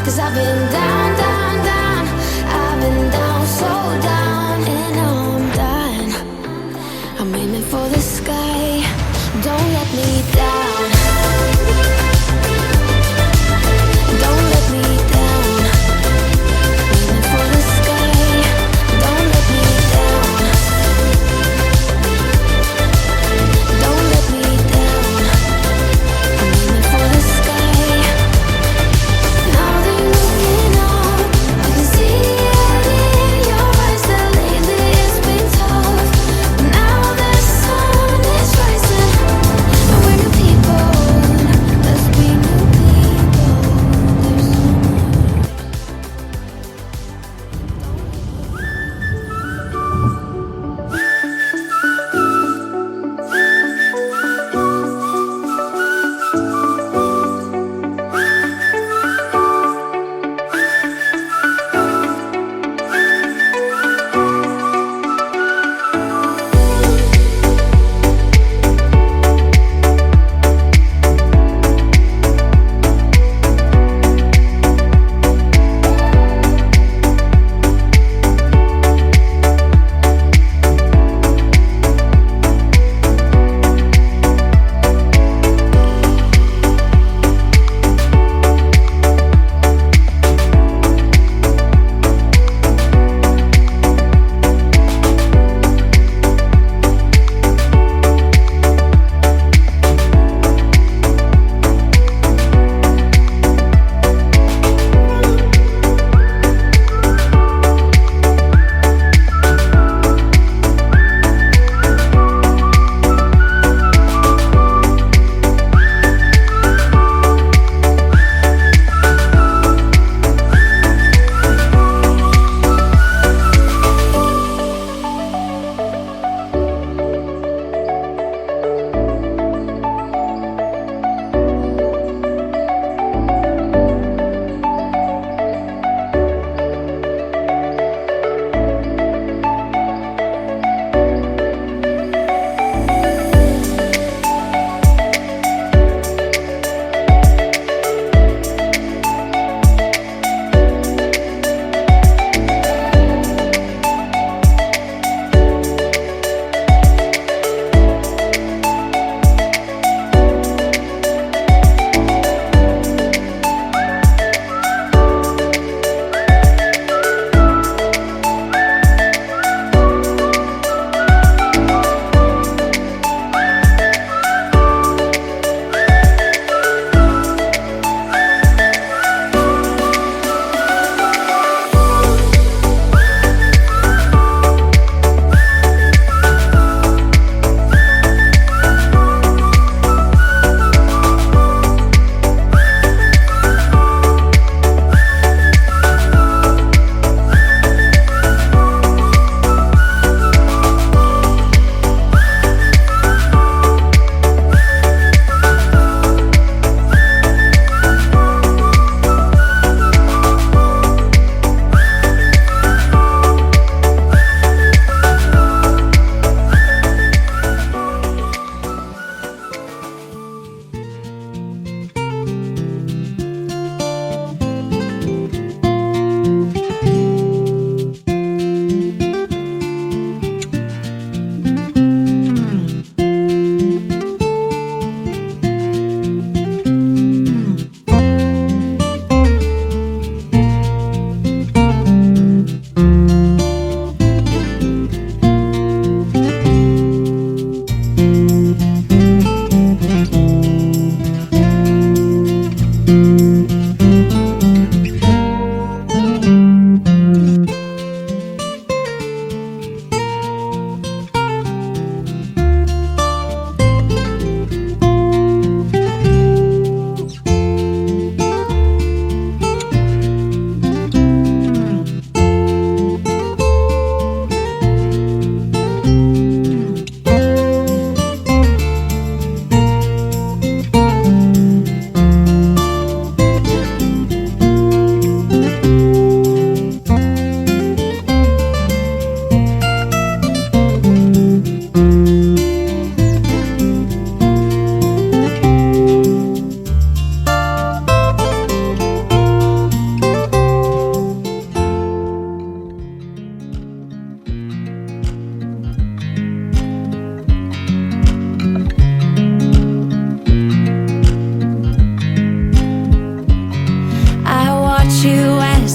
'Cause I've been down, down, down. I've been down, so down. And now I'm dying. I'm aiming for the sky. Don't let me down. Don't let me down. Aiming for the sky. Don't let me down. Don't let me down. I'm aiming for the sky. Now they're looking up. I can see it in your eyes. They're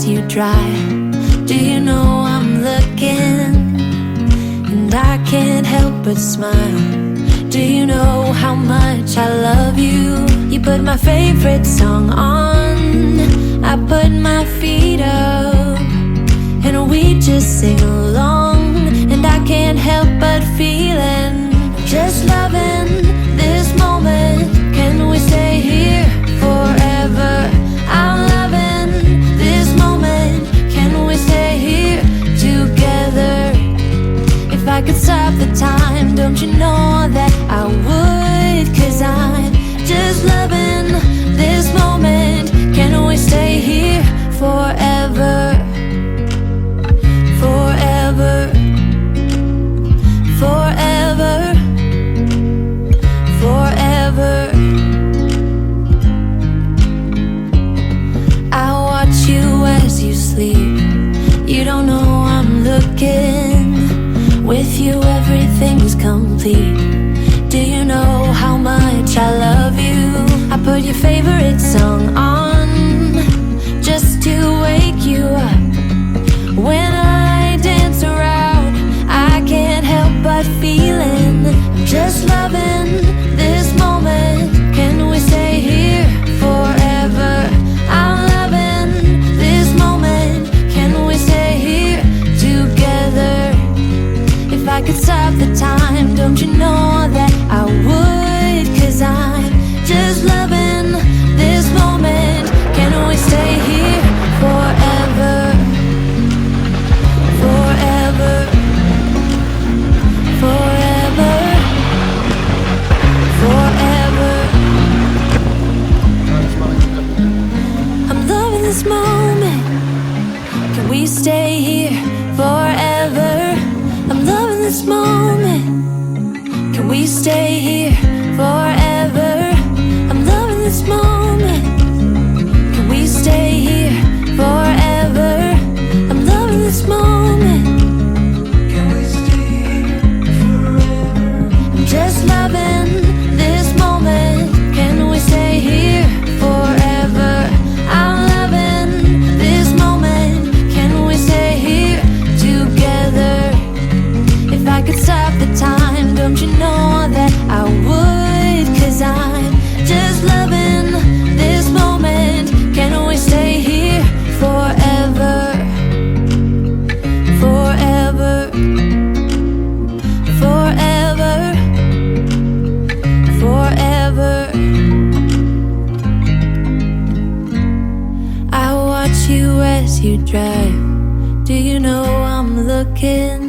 as you drive. Do you know I'm looking? And I can't help but smile. Do you know how much I love you? You put my favorite song on, I put my feet up, and we just sing along. And I can't help but feeling, just loving this moment. Can we stay here forever? I'm loving this moment. Can we stay here together? If I could stop the time, don't you know that I would? 'Cause I'm just loving this moment. Can we stay here forever? Forever, forever, forever. I watch you as you sleep. You don't know I'm looking. With you everything's complete. Do you know how much I love you? I put your favorite song on, just to wake you up. When I dance around, I can't help but feeling, just loving this moment. Can we stay here forever? I'm loving this moment. Can we stay here together? If I could stop the time, don't you know that I would? 'Cause I'm just loving this moment. Can we stay here forever? Forever, forever, forever. I'm loving this moment. Can we stay here forever? I'm loving this moment. Can we stay here forever? I'm loving this moment. Can we stay here forever? I'm loving this moment. Can we stay here forever? I'm just loving this moment. Can we stay here forever? I'm loving this moment. Can we stay here together? If I could stop the time, don't you know that I would? 'Cause I'm just loving this moment. Can we stay here forever? Forever, forever, forever. I watch you as you drive. Do you know I'm looking?